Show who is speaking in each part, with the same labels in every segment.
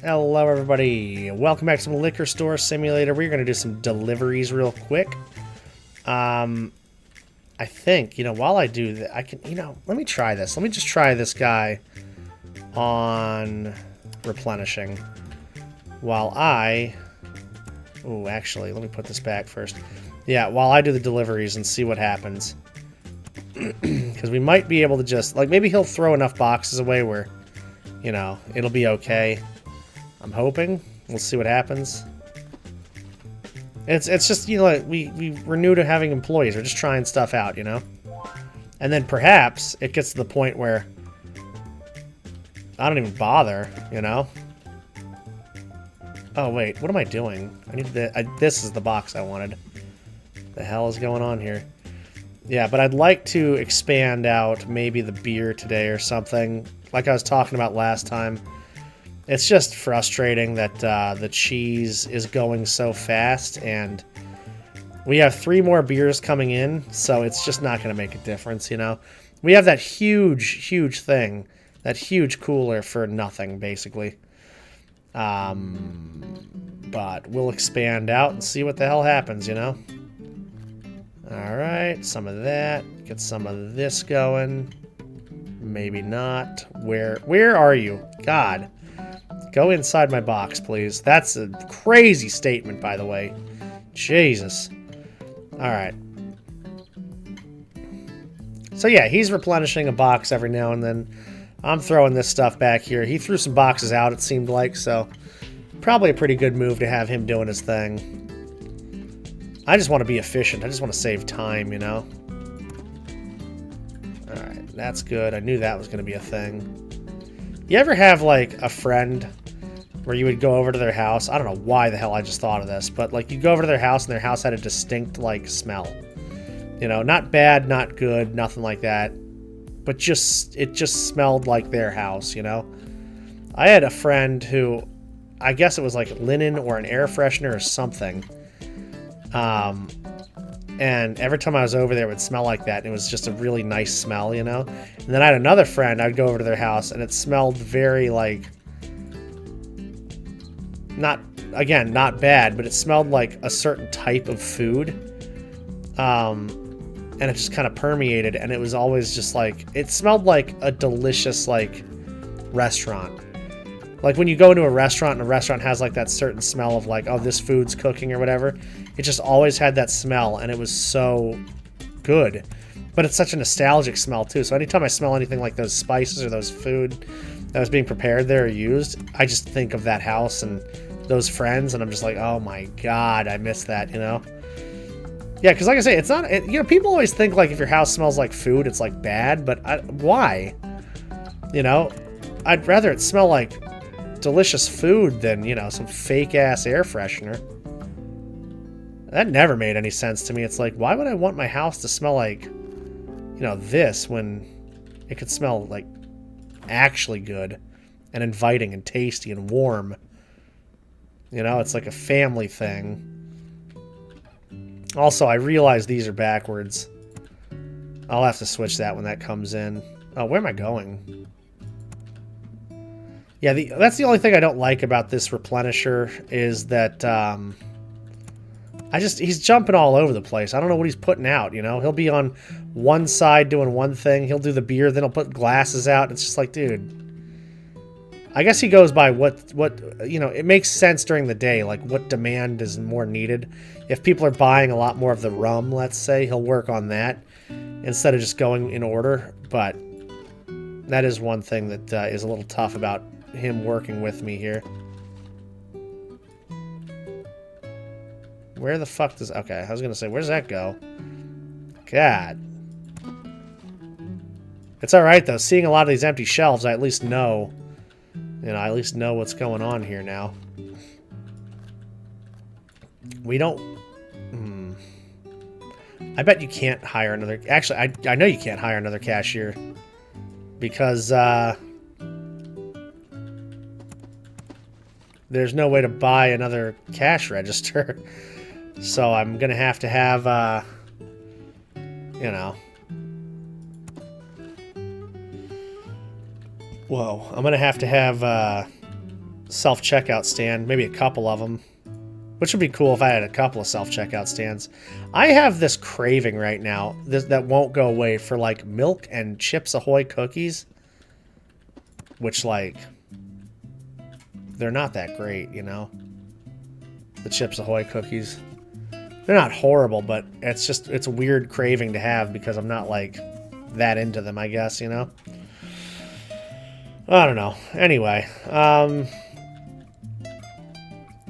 Speaker 1: Hello everybody, welcome back to some Liquor Store Simulator. We're going to do some deliveries real quick. I think, while I do that, I can, let me try this. Let me just try this guy on replenishing. While actually, let me put this back first. Yeah, while I do the deliveries and see what happens. Because we might be able to just, maybe he'll throw enough boxes away where, it'll be okay. I'm hoping. We'll see what happens. It's just, we're new to having employees. We're just trying stuff out, And then perhaps it gets to the point where I don't even bother, Oh, wait. What am I doing? I need this is the box I wanted. The hell is going on here? Yeah, but I'd like to expand out maybe the beer today or something. Like I was talking about last time. It's just frustrating that the cheese is going so fast, and we have 3 more beers coming in, so it's just not going to make a difference, We have that huge thing, that huge cooler for nothing, basically. But we'll expand out and see what the hell happens, Alright, some of that. Get some of this going. Maybe not. Where are you? God. Go inside my box, please. That's a crazy statement, by the way. Jesus. Alright. So yeah, he's replenishing a box every now and then. I'm throwing this stuff back here. He threw some boxes out, it seemed like, so probably a pretty good move to have him doing his thing. I just want to be efficient. I just want to save time, Alright, that's good. I knew that was going to be a thing. You ever have, a friend where you would go over to their house? I don't know why the hell I just thought of this, but, you go over to their house and their house had a distinct, smell. Not bad, not good, nothing like that. But it just smelled like their house, I had a friend who, I guess it was linen or an air freshener or something. And every time I was over there, it would smell like that. And it was just a really nice smell, And then I had another friend, I'd go over to their house, and it smelled very, not bad, but it smelled like a certain type of food. And it just kind of permeated, and it was always just it smelled like a delicious, restaurant. When you go into a restaurant and a restaurant has that certain smell of oh, this food's cooking or whatever, it just always had that smell, and it was so good. But it's such a nostalgic smell too. So anytime I smell anything like those spices or those food that was being prepared there or used, I just think of that house and those friends, and I'm just oh my god, I miss that, Yeah, because like I say, it's not, people always think if your house smells like food, it's bad, but why? I'd rather it smell like delicious food than, some fake-ass air freshener. That never made any sense to me. It's why would I want my house to smell like, this when it could smell, actually good and inviting and tasty and warm? It's a family thing. Also, I realize these are backwards. I'll have to switch that when that comes in. Oh, where am I going? Yeah, that's the only thing I don't like about this replenisher is that he's jumping all over the place. I don't know what he's putting out, He'll be on one side doing one thing. He'll do the beer, then he'll put glasses out. It's just dude. I guess he goes by what it makes sense during the day, what demand is more needed. If people are buying a lot more of the rum, let's say, he'll work on that instead of just going in order. But that is one thing that is a little tough about him working with me here. Where the fuck does... Okay, I was going to say, where does that go? God. It's alright, though. Seeing a lot of these empty shelves, I at least know... I at least know what's going on here now. We don't... I bet you can't hire another... Actually, I know you can't hire another cashier. Because, there's no way to buy another cash register. So I'm going to have, Whoa. I'm going to have self-checkout stand, maybe a couple of them. Which would be cool if I had a couple of self-checkout stands. I have this craving right now that won't go away for, like, milk and Chips Ahoy cookies. Which, like, they're not that great, you know? The Chips Ahoy cookies. They're not horrible, but it's a weird craving to have because I'm not, like, that into them, I guess, you know? I don't know. Anyway,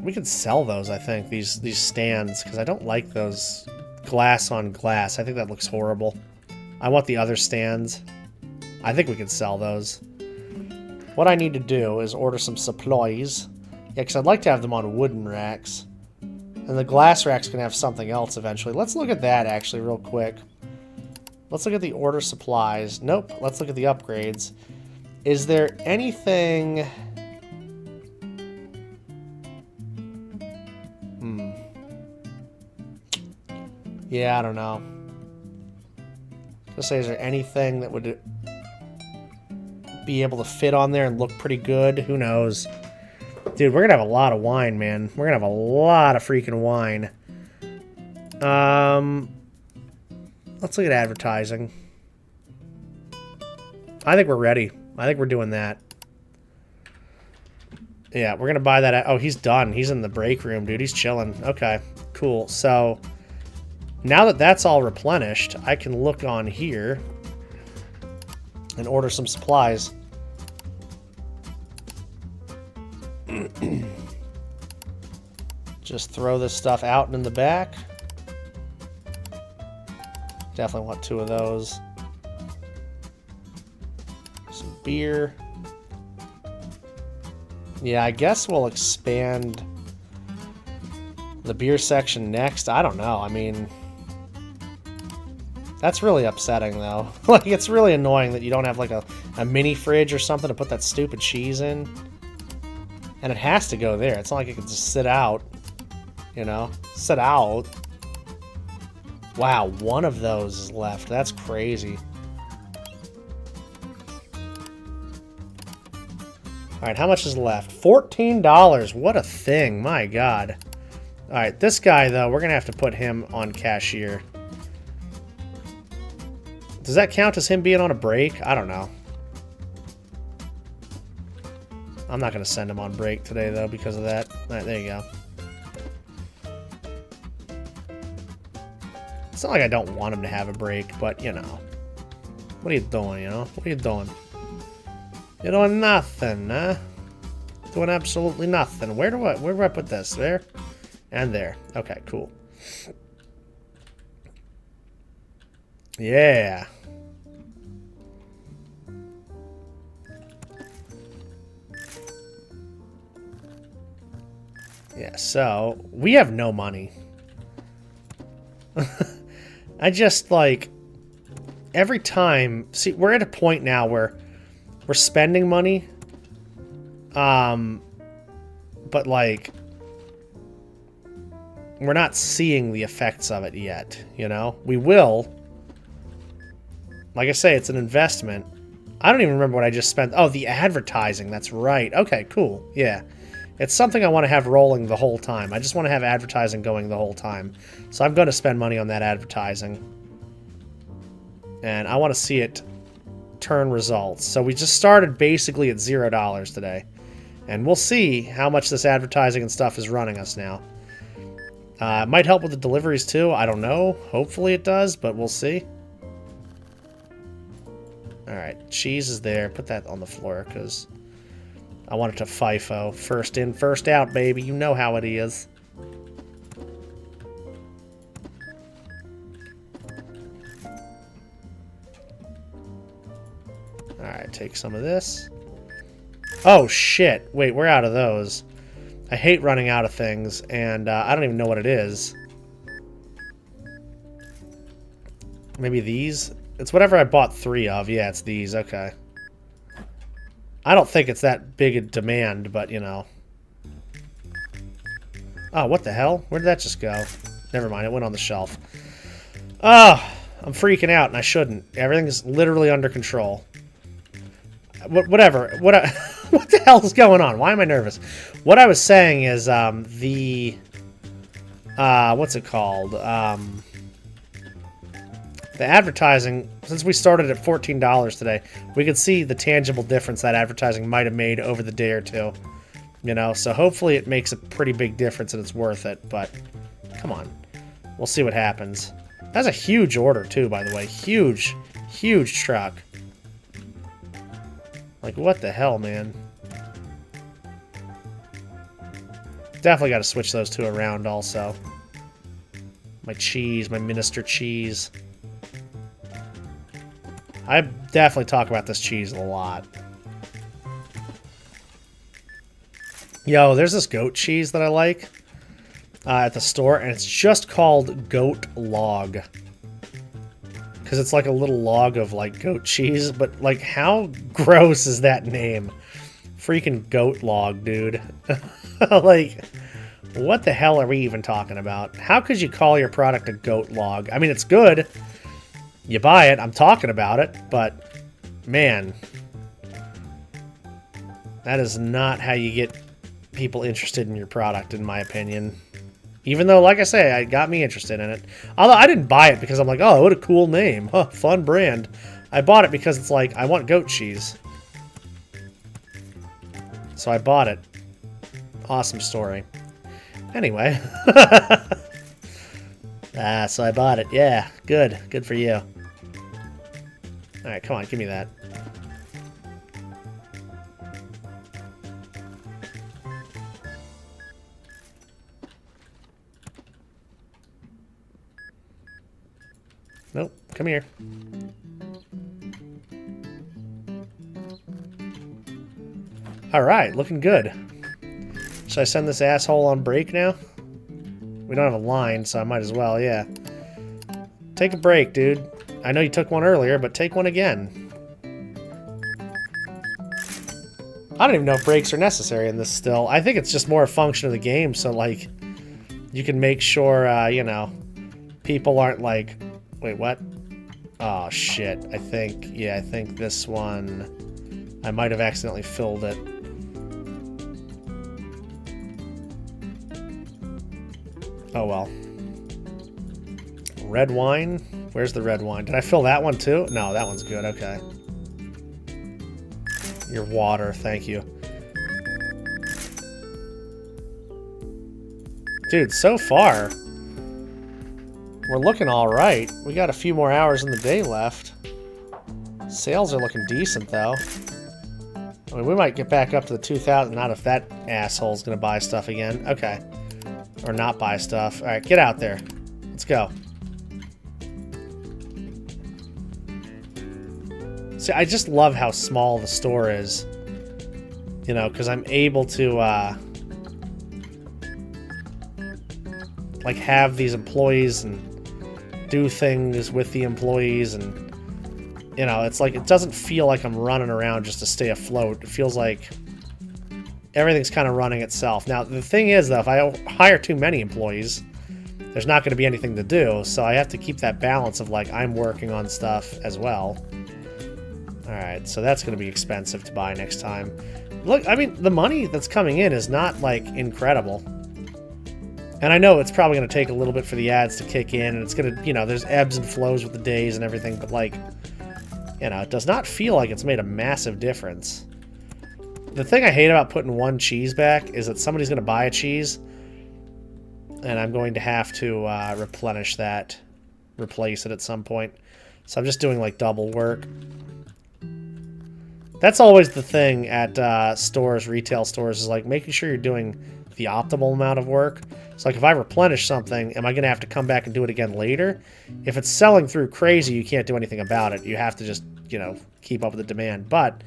Speaker 1: we could sell those, I think, these stands, because I don't like those glass on glass. I think that looks horrible. I want the other stands. I think we could sell those. What I need to do is order some supplies. Yeah, because I'd like to have them on wooden racks. And the glass racks can have something else eventually. Let's look at that, actually, real quick. Let's look at the order supplies. Nope. Let's look at the upgrades. Is there anything... Yeah, I don't know. Let's say, is there anything that would be able to fit on there and look pretty good? Who knows? Dude, we're gonna have a lot of wine, man. We're gonna have a lot of freaking wine. Let's look at advertising. I think we're ready. I think we're doing that. Yeah, we're gonna buy that. Oh, he's done. He's in the break room, dude. He's chilling. Okay, cool. So... now that that's all replenished, I can look on here and order some supplies. Just throw this stuff out and in the back. Definitely want 2 of those. Some beer. Yeah, I guess we'll expand the beer section next. I don't know. I mean... that's really upsetting, though. Like, it's really annoying that you don't have, like, a mini fridge or something to put that stupid cheese in. And it has to go there. It's not like it can just sit out. You know? Sit out. Wow, 1 of those is left. That's crazy. Alright, how much is left? $14. What a thing. My God. Alright, this guy, though, we're going to have to put him on cashier. Does that count as him being on a break? I don't know. I'm not going to send him on break today, though, because of that. Alright, there you go. It's not like I don't want him to have a break, but, you know. What are you doing, you know? What are you doing? You're doing nothing, huh? Doing absolutely nothing. Where do I put this? There? And there. Okay, cool. Yeah. Yeah, so we have no money. I just, like, every time... see, we're at a point now where we're spending money, but, like, we're not seeing the effects of it yet, you know? We will. Like I say, it's an investment. I don't even remember what I just spent. Oh, the advertising. That's right. Okay, cool. Yeah. It's something I want to have rolling the whole time. I just want to have advertising going the whole time. So I'm going to spend money on that advertising. And I want to see it turn results. So we just started basically at $0 today. And we'll see how much this advertising and stuff is running us now. It might help with the deliveries too. I don't know. Hopefully it does, but we'll see. Alright, cheese is there. Put that on the floor because I want it to FIFO. First in, first out, baby. You know how it is. Alright, take some of this. Oh, shit. Wait, we're out of those. I hate running out of things, and I don't even know what it is. Maybe these? It's whatever I bought 3 of. Yeah, it's these. Okay. I don't think it's that big a demand, but, you know. Oh, what the hell? Where did that just go? Never mind, it went on the shelf. Oh, I'm freaking out, and I shouldn't. Everything's literally under control. Whatever. What the hell is going on? Why am I nervous? What I was saying is what's it called? The advertising, since we started at $14 today, we could see the tangible difference that advertising might have made over the day or two. You know, so hopefully it makes a pretty big difference and it's worth it, but come on. We'll see what happens. That's a huge order too, by the way. Huge, huge truck. Like, what the hell, man? Definitely got to switch those two around also. My cheese, my minister cheese. I definitely talk about this cheese a lot. Yo, there's this goat cheese that I like at the store, and it's just called goat log. Because it's like a little log of, like, goat cheese, but, like, how gross is that name? Freaking goat log, dude. Like, what the hell are we even talking about? How could you call your product a goat log? I mean, it's good. You buy it, I'm talking about it, but, man, that is not how you get people interested in your product, in my opinion. Even though, like I say, it got me interested in it. Although I didn't buy it because I'm like, oh, what a cool name. Huh, fun brand. I bought it because it's like, I want goat cheese. So I bought it. Awesome story. Anyway. So I bought it. Yeah, good. Good for you. Alright, come on, give me that. Nope, come here. Alright, looking good. Should I send this asshole on break now? We don't have a line, so I might as well, yeah. Take a break, dude. I know you took one earlier, but take one again. I don't even know if breaks are necessary in this still. I think it's just more a function of the game, so, like, you can make sure, you know, people aren't like... Wait, what? Oh, shit. I think this one... I might have accidentally filled it. Oh, well. Red wine? Where's the red wine? Did I fill that one too? No, that one's good. Okay. Your water. Thank you. Dude, so far, we're looking all right. We got a few more hours in the day left. Sales are looking decent, though. I mean, we might get back up to the 2,000. Not if that asshole's going to buy stuff again. Okay. Or not buy stuff. All right, get out there. Let's go. See, I just love how small the store is. You know, because I'm able to, like, have these employees and do things with the employees, and, you know, it's like, it doesn't feel like I'm running around just to stay afloat. It feels like everything's kind of running itself. Now, the thing is, though, if I hire too many employees, there's not going to be anything to do, so I have to keep that balance of, like, I'm working on stuff as well. Alright, so that's going to be expensive to buy next time. Look, I mean, the money that's coming in is not, like, incredible. And I know it's probably going to take a little bit for the ads to kick in, and it's going to, you know, there's ebbs and flows with the days and everything, but, like, you know, it does not feel like it's made a massive difference. The thing I hate about putting one cheese back is that somebody's going to buy a cheese, and I'm going to have to replenish that, replace it at some point. So I'm just doing, like, double work. That's always the thing at stores, retail stores, is like making sure you're doing the optimal amount of work. It's like if I replenish something, am I going to have to come back and do it again later? If it's selling through crazy, you can't do anything about it. You have to just, you know, keep up with the demand. But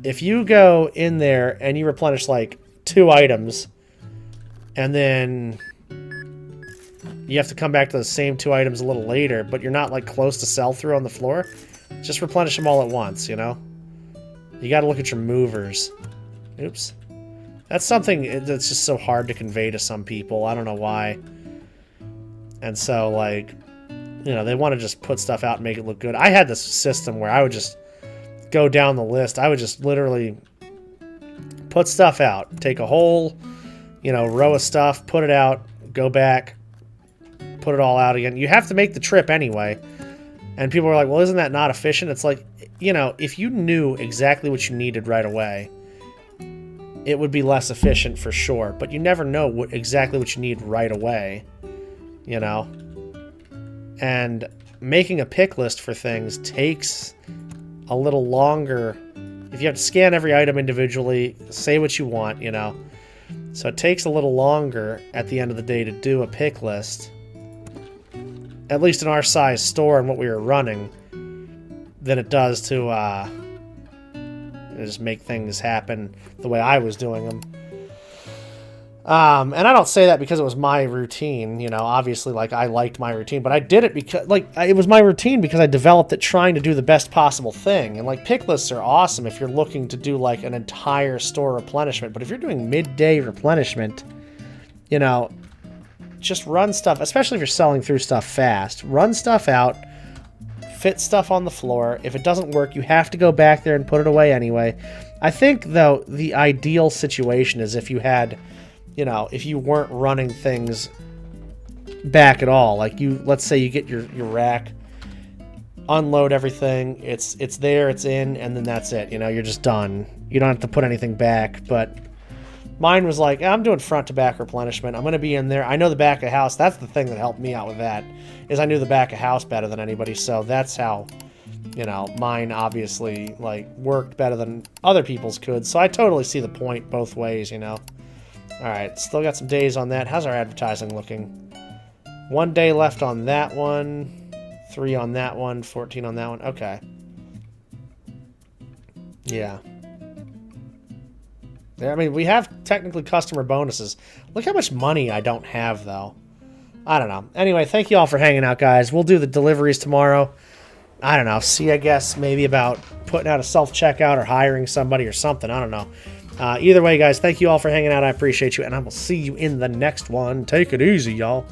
Speaker 1: if you go in there and you replenish like 2 items, and then you have to come back to the same 2 items a little later, but you're not like close to sell through on the floor, just replenish them all at once, you know? You got to look at your movers. Oops. That's something that's just so hard to convey to some people. I don't know why. And so, like, you know, they want to just put stuff out and make it look good. I had this system where I would just go down the list. I would just literally Put stuff out. Take a whole, you know, row of stuff, put it out, go back, put it all out again. You have to make the trip anyway. And people are like, well, isn't that not efficient? It's like, you know, if you knew exactly what you needed right away, it would be less efficient for sure. But you never know exactly what you need right away, you know? And making a pick list for things takes a little longer. If you have to scan every item individually, say what you want, you know. So it takes a little longer at the end of the day to do a pick list, at least in our size store and what we were running, than it does to just make things happen the way I was doing them. And I don't say that because it was my routine, you know, obviously, like, I liked my routine, but I did it because, like, it was my routine because I developed it trying to do the best possible thing. And, like, pick lists are awesome if you're looking to do, like, an entire store replenishment. But if you're doing midday replenishment, you know, just run stuff, especially if you're selling through stuff fast. Run stuff out, fit stuff on the floor. If it doesn't work, you have to go back there and put it away anyway. I think, though, the ideal situation is if you had... You know, if you weren't running things back at all, like let's say you get your rack, unload everything, it's there, it's in, and then that's it. You know, you're just done. You don't have to put anything back. But mine was like, I'm doing front to back replenishment. I'm going to be in there. I know the back of house. That's the thing that helped me out with that, is I knew the back of house better than anybody. So that's how, you know, mine obviously like worked better than other people's could. So I totally see the point both ways, you know. Alright, still got some days on that. How's our advertising looking? 1 day left on that one. 3 on that one. 14 on that one. Okay. Yeah. I mean, we have technically customer bonuses. Look how much money I don't have, though. I don't know. Anyway, thank you all for hanging out, guys. We'll do the deliveries tomorrow. I don't know. See, I guess, maybe about putting out a self-checkout or hiring somebody or something. I don't know. Either way, guys, thank you all for hanging out. I appreciate you, and I will see you in the next one. Take it easy, y'all.